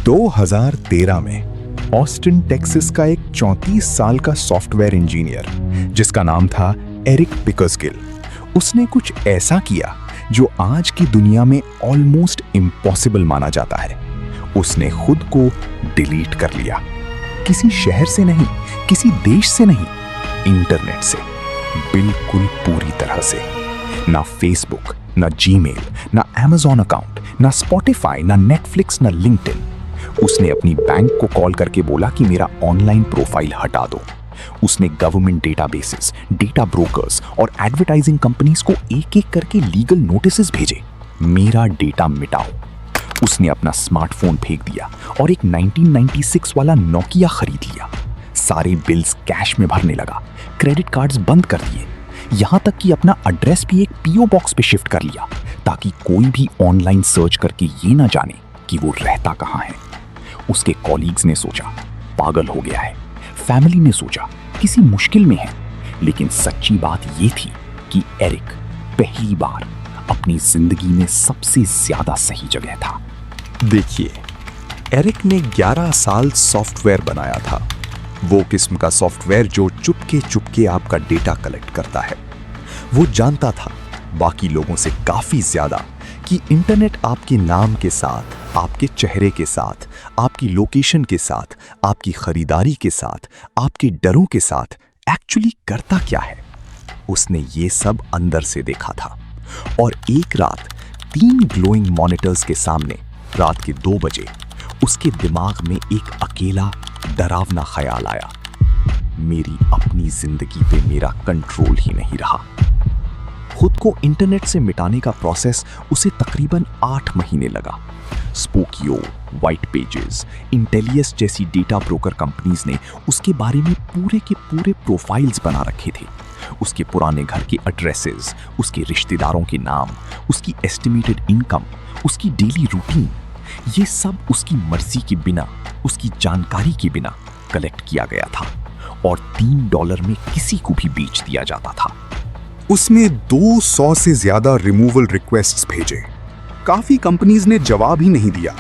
2013 में Austin Texas का एक 34 साल का सॉफ्टवेयर इंजीनियर जिसका नाम था एरिक पिकर्सगिल, उसने कुछ ऐसा किया जो आज की दुनिया में ऑलमोस्ट इम्पॉसिबल माना जाता है। उसने खुद को डिलीट कर लिया। किसी शहर से नहीं, किसी देश से नहीं, इंटरनेट से, बिल्कुल पूरी तरह से। ना फेसबुक, ना जीमेल, ना अमेज़न अकाउंट, ना स्पॉटिफाई, ना नेटफ्लिक्स, ना लिंक्डइन। उसने अपनी बैंक को कॉल करके बोला कि मेरा ऑनलाइन प्रोफाइल हटा दो। उसने गवर्नमेंट डेटाबेसेस, डेटा ब्रोकर्स और एडवर्टाइजिंग कंपनीज को एक एक करके लीगल नोटिसेस भेजे, मेरा डेटा मिटाओ। उसने अपना स्मार्टफोन फेंक दिया और एक 1996 वाला नोकिया खरीद लिया। सारे बिल्स कैश में भरने लगा, क्रेडिट कार्ड्स बंद कर दिए, यहां तक कि अपना एड्रेस भी एक पीओ बॉक्स पे शिफ्ट कर लिया ताकि कोई भी ऑनलाइन सर्च करके ये ना जाने कि वो रहता कहां है। उसके कॉलीग्स ने सोचा पागल हो गया है, फैमिली ने सोचा किसी मुश्किल में है, लेकिन सच्ची बात ये थी कि एरिक पहली बार अपनी जिंदगी में सबसे ज्यादा सही जगह था। देखिए, एरिक ने 11 साल सॉफ्टवेयर बनाया था। वो किस्म का सॉफ्टवेयर जो चुपके चुपके आपका डेटा कलेक्ट करता है। वो जानता था बाकी लोगों से काफी ज्यादा कि इंटरनेट आपके नाम के साथ, आपके चेहरे के साथ, आपकी लोकेशन के साथ, आपकी खरीदारी के साथ, आपके डरों के साथ एक्चुअली करता क्या है। उसने ये सब अंदर से देखा था और एक रात 3 ग्लोइंग मॉनिटर्स के सामने रात के 2 बजे उसके दिमाग में एक अकेला डरावना ख्याल आया, मेरी अपनी जिंदगी पे मेरा कंट्रोल ही नहीं रहा। खुद को इंटरनेट से मिटाने का प्रोसेस उसे तकरीबन 8 महीने लगा। स्पोकियो, व्हाइट पेजेस, इंटेलियस जैसी डेटा ब्रोकर कंपनीज ने उसके बारे में पूरे के पूरे प्रोफाइल्स बना रखे थे। उसके पुराने घर के एड्रेसेस, उसके रिश्तेदारों के नाम, उसकी एस्टिमेटेड इनकम, उसकी डेली रूटीन, ये सब उसकी मर्जी के बिना, उसकी जानकारी के बिना कलेक्ट किया गया था और $3 में किसी को भी बेच दिया जाता था। उसने 200 से ज्यादा रिमूवल रिक्वेस्ट्स भेजे। काफी कंपनीज ने जवाब ही नहीं दिया।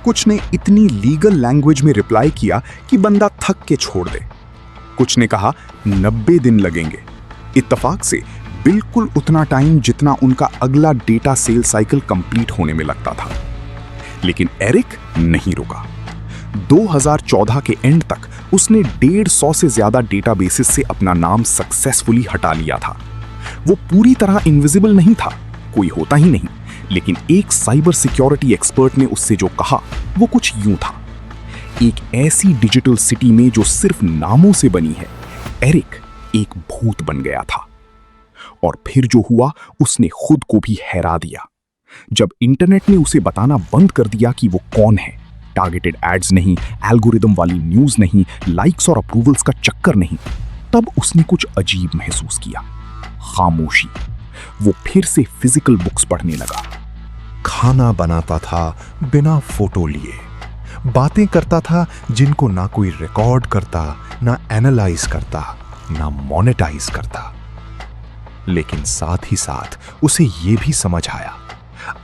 कुछ ने इतनी लीगल लैंग्वेज में रिप्लाई किया कि बंदा थक के छोड़ दे। कुछ ने कहा 90 दिन लगेंगे। इत्तेफाक से बिल्कुल उतना टाइम जितना उनका अगला डेटा सेल साइकिल कंप्लीट होने में लगता था। लेकिन एरिक नहीं रुका। 2014 के एंड तक उसने 150 से ज्यादा डेटाबेसेस से अपना नाम सक्सेसफुली हटा लिया था। वो पूरी तरह इनविजिबल नहीं था, कोई होता ही नहीं, लेकिन एक साइबर सिक्योरिटी एक्सपर्ट ने उससे जो कहा वो कुछ यूं था, एक ऐसी डिजिटल सिटी में जो सिर्फ नामों से बनी है, एरिक एक भूत बन गया था। और फिर जो हुआ उसने खुद को भी हैरा दिया। जब इंटरनेट ने उसे बताना बंद कर दिया कि वो कौन है, टारगेटेड एड्स नहीं, एल्गोरिदम वाली न्यूज नहीं, लाइक्स और अप्रूवल्स का चक्कर नहीं, तब उसने कुछ अजीब महसूस किया, खामोशी। वो फिर से फिजिकल बुक्स पढ़ने लगा। खाना बनाता था बिना फोटो लिए, बातें करता था जिनको ना कोई रिकॉर्ड करता, ना एनालाइज करता, ना मोनेटाइज करता। लेकिन साथ ही साथ उसे यह भी समझ आया,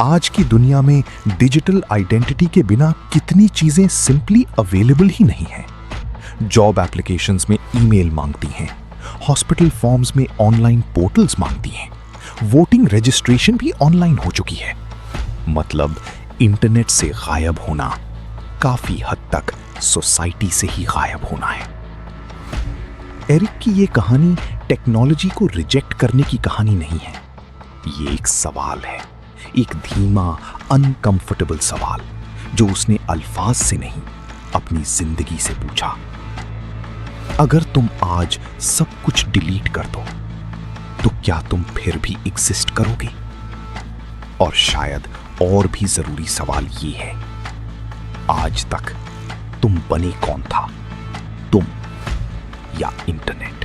आज की दुनिया में डिजिटल आइडेंटिटी के बिना कितनी चीजें सिंपली अवेलेबल ही नहीं हैं। जॉब एप्लीकेशंस में ईमेल मांगती हैं, हॉस्पिटल फॉर्म्स में ऑनलाइन पोर्टल्स मांगती हैं, वोटिंग रजिस्ट्रेशन भी ऑनलाइन हो चुकी है। मतलब इंटरनेट से गायब होना काफी हद तक सोसाइटी से ही गायब होना है। एरिक की ये कहानी टेक्नोलॉजी को रिजेक्ट करने की कहानी नहीं है। ये एक सवाल है, एक धीमा, अनकंफर्टेबल सवाल जो उसने अल्फाज से नहीं, अपनी जिंदगी से पूछा। अगर तुम आज सब कुछ डिलीट कर दो तो क्या तुम फिर भी एग्जिस्ट करोगे? और शायद और भी जरूरी सवाल ये है, आज तक तुम बने कौन था, तुम या इंटरनेट?